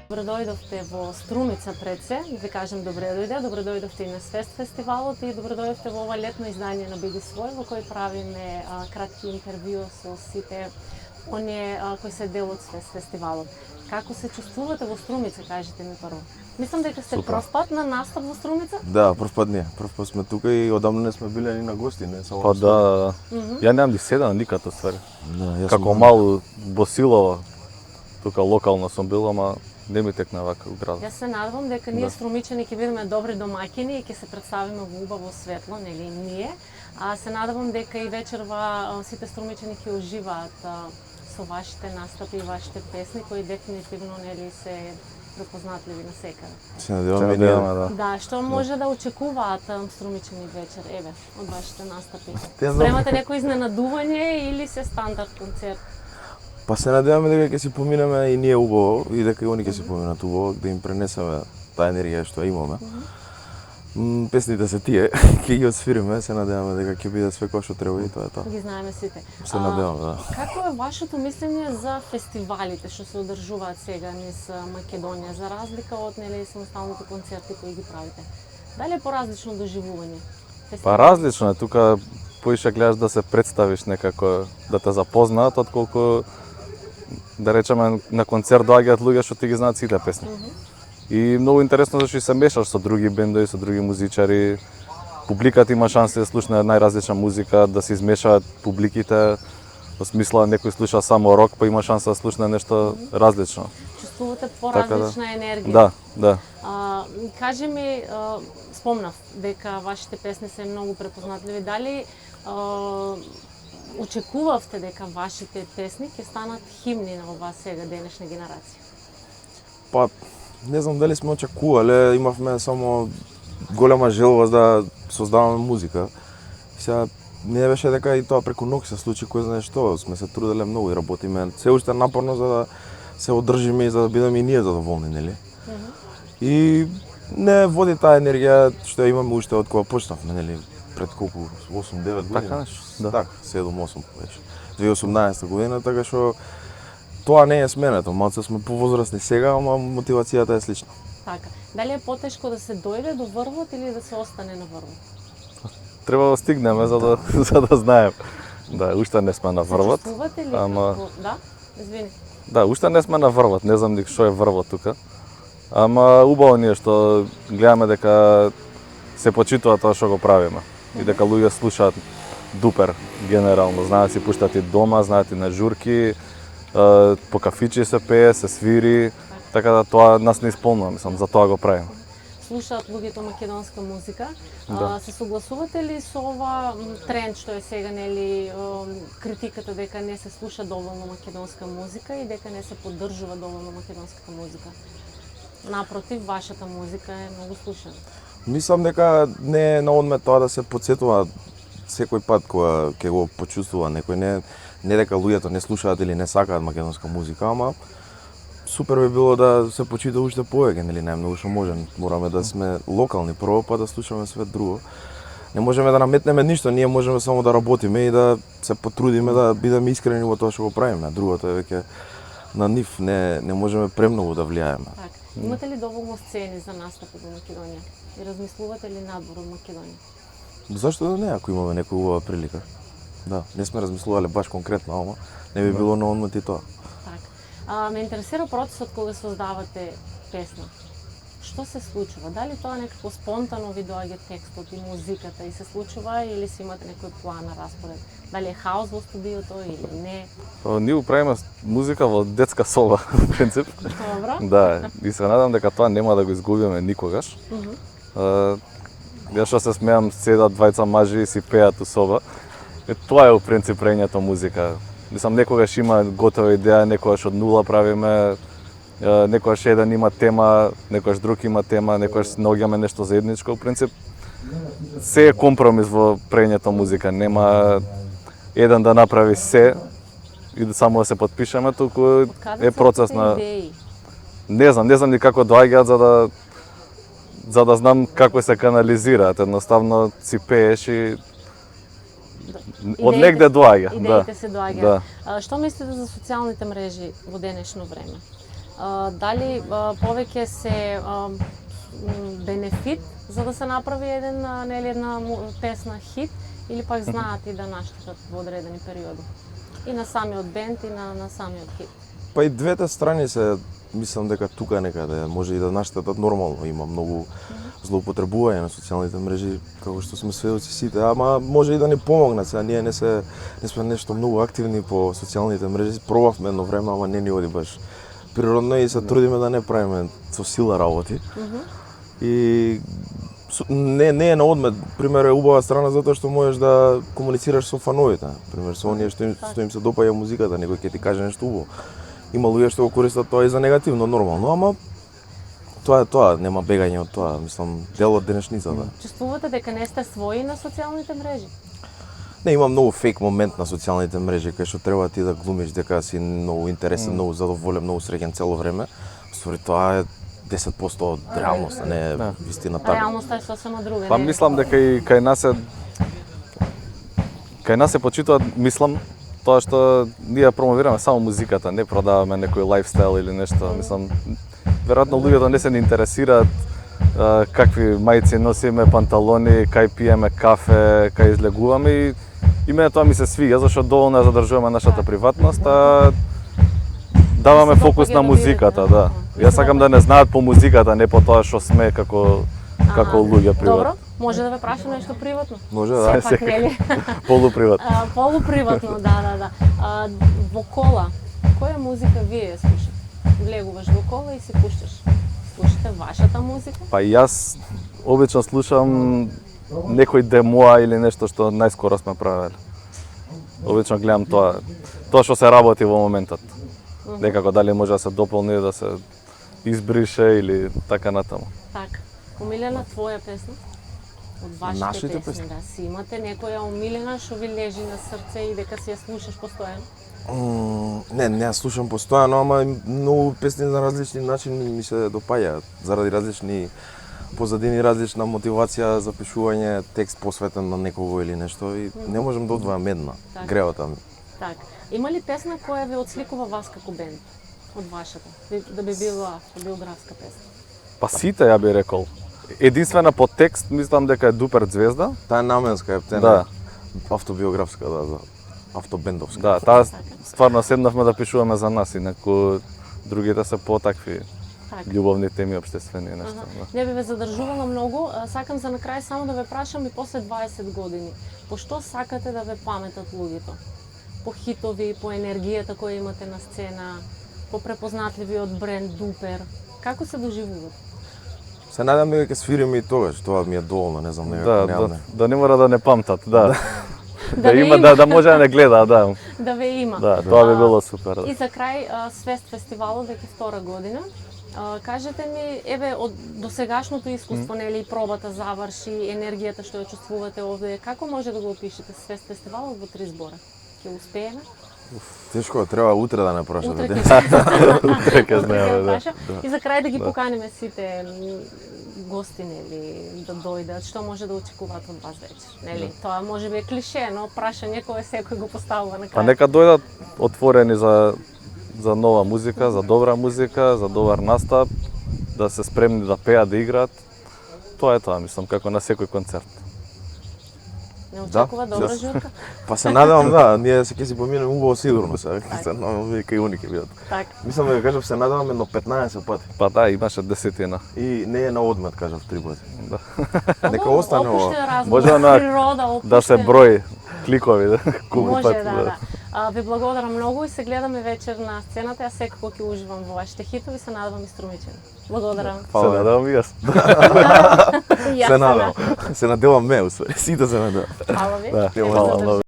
Добредојдовте во Струмица пред се, ви кажем добре дојдовте и на Свест фестивалот и добре дојдовте во ова летно издание на Биди Свој, во кој правиме кратки интервју со сите оние кои се дел од Свест фестивалот. Како се чувствувате во Струмица, кажете ми прво? Мислам дека сте прв пат на настап во Струмица? Да, прв пат сме тука и одамна не сме биле ни на гости, не само. Па да, ја немам ни седам никад ствари. Да, како мал Босилова, тука локално сум бил, ама не ми текна вака у град. Јас се надевам дека ние струмичани ќе бидеме добри домаќини и ќе се представиме во убаво светло, нели ние. А се надевам дека и вечерва сите струмичани ќе уживаат со вашите настапи и вашите песни кои дефинитивно нели се препознатливи на секаде. Се надеваме да. Да, што може да очекуваат струмичани вечер, еве, од вашите настапи? Спремате некој изненадување или се стандард концерт? Па се надеваме дека ќе си поминеме и ние убаво и дека и они ќе си поминат убаво, да им пренесеме таа енергија што имаме. Песните се тие, ќе ги отсвириме, се надеваме дека ќе биде све кој што треба и тоа е тоа. Ги знаеме сите. Се надеваме, да. Како е вашето мислење за фестивалите што се одржуваат сега низ Македонија, за разлика од нели самосталните концерти кои ги правите? Дали е поразлично доживување? Па различно е, тука поише гледаш да се представиш некако, да те запознаат, отколку да речеме на концерт доаѓаат луѓе што ти ги знаат сите песни. И многу интересно зашто и се мешаш со други бендови, со други музичари. Публиката има шанса да слушне најразлична музика, да се измешаат публиките. Во смисла некој слуша само рок, па има шанса да слушне нешто различно. Чувствувате поразлична енергија. Да, да. Кажи ми, спомнав дека вашите песни се многу препознатливи. Дали очекувавте дека вашите песни ќе станат химни на оваа сега денешна генерација? Па, не знам дали сме очекувале, имавме само голема желба да создаваме музика. Сега не беше дека и тоа преку ноќ се случи кој знае што, сме се труделе многу и работиме се уште напорно за да се одржиме и за да бидеме и ние задоволни, нели? И не води таа енергија што ја имаме уште од кога почнавме, нели? Пред колку 8-9 години. Така нешто, да. Так, 7-8 веќе. 2018 година, така што тоа не е сменето, малце сме повозрасни сега, ама мотивацијата е слична. Така. Дали е потешко да се дојде до врвот или да се остане на врвот? Треба да стигнеме за да знаем. Да, уште не сме на врвот. Се чувствувате ли ама... како... Да? Извини. Да, уште не сме на врвот, не знам што е врвот тука. Ама убаво ние што гледаме дека се почитува тоа што го правиме и дека луѓе слушаат дупер генерално, знаат си пуштат и дома, знаат и на журки, по кафичи се пее, се свири, така да тоа нас не исполнува, мислам, за тоа го правиме. Слушаат луѓето македонска музика. Да. Се согласувате ли со ова тренд што е сега, нели, критиката дека не се слуша доволно македонска музика и дека не се поддржува доволно македонската музика? Напротив, вашата музика е многу слушана. Мислам дека не е на одмет тоа да се потсетува секој пат кога ќе го почувствува некој, не дека луѓето не слушаат или не сакаат македонска музика, ама супер би било да се почита уште повеќе, нели, најмногу што можеме. Мораме да сме локални прво, па да слушаме све друго. Не можеме да наметнеме ништо, ние можеме само да работиме и да се потрудиме да бидеме искрени во тоа што го правиме. Другото е веќе на нив, не можеме премногу да влијаеме. Така. Имате ли доволно сцени за настапи во Македонија? И размислувате ли надвор од Македонија? Зашто да не, ако имаме некоја убава прилика? Да, не сме размислувале баш конкретно, ама не би било на одмет и тоа. Така. Ме интересира процесот кога создавате песна. Што се случува? Дали тоа некако спонтано ви доаѓа текстот и музиката и се случува или си имате некој план на распоред? Дали е хаос во студиото или не? Ние правиме музика во детска соба, во принцип. Добро. Да, и се надам дека тоа нема да го изгубиме никогаш. Ја што се смеам, седат двајца мажи и си пеат у соба. Тоа е у принцип правењето музика. Мислам, некогаш има готова идеја, некогаш од нула правиме, некогаш еден има тема, некогаш друг има тема, некогаш наоѓаме нешто заедничко. У принцип, се е компромис во правењето музика. Нема еден да направи се и да само да се подпишеме, туку е процес на... Не знам ни како доаѓаат за да знам како се канализираат. Едноставно си пееш и Од негде доаѓа. Идеите се доаѓаат. Да. Што мислите за социјалните мрежи во денешно време? Дали повеќе се бенефит за да се направи една песна хит или пак знаат и да наштетат во одредени периоди? И на самиот бенд и на самиот хит. Па и двете страни се, мислам дека тука некаде може и да наштетат нормално, има многу злоупотребување на социјалните мрежи, како што сме сведоци сите, ама може и да ни помогнат. Сега ние не сме нешто многу активни по социјалните мрежи, пробавме едно време, ама не ни оди баш природно и се трудиме да не правиме со сила работи. И не е на одмет, пример е убава страна затоа што можеш да комуницираш со фановите, пример со оние што им се допаѓа музиката, некој ќе ти каже нешто убаво. Има луѓе што го користат тоа и за негативно, нормално, ама тоа е тоа, нема бегање од тоа, мислам, дел од денешницата. Чувствувате дека не сте своји на социјалните мрежи? Не, има многу фейк момент на социјалните мрежи кај што треба ти да глумиш дека си многу интересен, многу задоволен, многу среќен цело време. Ствари тоа е 10% од реалноста, не е вистина така. Реалноста е сосема друга. Па мислам дека и кај нас се почитуваат, мислам, тоа што ние промовираме само музиката, не продаваме некој лајфстайл или нешто, мислам, веројатно луѓето не се ни интересираат какви мајци носиме, панталони, кај пиеме кафе, кај излегуваме и мене тоа ми се свиѓа, зашто доволно ја задржуваме нашата приватност, а даваме фокус на музиката, да. Јас сакам да не знаат по музиката, не по тоа што сме како луѓе приватно. Добро, може да ве прашам нешто приватно? Може да. Сепак, нели? Полуприватно. Полуприватно, да. Во кола, која музика вие слушате? Влегуваш во кола и си пушташ. Слушате вашата музика? Па јас обично слушам некој демоа или нешто што најскоро сме правеле. Обично гледам тоа што се работи во моментот. Некако дали може да се дополни, да се избрише или така натаму. Така. Омилена твоја песна? Од вашите Нашите песни, да. Си имате некоја омилена што ви лежи на срце и дека си ја слушаш постојано? Не ја слушам постојано, ама многу песни на различни начини ми се допаѓаат, заради различни позадини, различна мотивација за пишување, текст посветен на некого или нешто и не можам да одвојам една, гревата ми. Така. Има ли песна која ви отсликува вас како бенд? Од вашата? Да би била автобиографска песна? Па сите ја би рекол. Единствена по текст мислам дека е Дупер звезда. Таа е наменска, Да. автобиографска, да, за автобендовска. Да, таа стварно седнавме да пишуваме за нас, инаку другите се потакви љубовни теми, општествени нешто. Да. Не би ве задржувала многу, сакам за на крај само да ве прашам и после 20 години. По што сакате да ве паметат луѓето? По хитови, по енергијата која имате на сцена, по препознатливиот бренд Дупер. Како се доживувате? Се надам дека ќе свириме и тогаш, тоа ми е доволно, не знам, некако Да не мора да не памтат, да. Да има, да може да не гледа, да. Да ве има. Да, тоа би било супер. И за крај, Свест фестивалот веќе втора година. Кажете ми, еве, од досегашното искуство, нели, и пробата заврши, енергијата што ја чувствувате овде, како може да го опишете Свест фестивалот во 3 збора? Ќе успееме? Тешко, треба утре да не прашате. Утре ќе знаеме, да. И за крај да ги поканиме сите гости, нели, да дојдат, што може да очекуваат од вас вечер, нели? Тоа може би е клише, но прашање кое секој го поставува на крај. Па нека дојдат отворени за нова музика, за добра музика, за добар настап, да се спремни да пеат, да играат. Тоа е тоа, мислам, како на секој концерт. Не очекува добра журка? Па се надевам, да, ние се ќе си поминеме убаво сигурно сега. Се надевам дека и они ќе бидат. Така. Мислам дека кажав се надевам едно 15 пати. Па да, имаше 10. И не е на одмет, кажав 3 пати. Да. Нека остане ова. Опуштен разговор, Може на- природа, Да се опуштен. брои кликови, да. Колку Може, пати, да. Ви благодарам многу и се гледаме вечер на сцената. Јас секако ќе уживам во вашите хитови, се надевам и струмичен. Благодарам. Се надевам и јас. И јас Се надевам. Се надевам ме, усвари. Сите се надевам. Фала ви. Да, Еве, фала задржете. многу.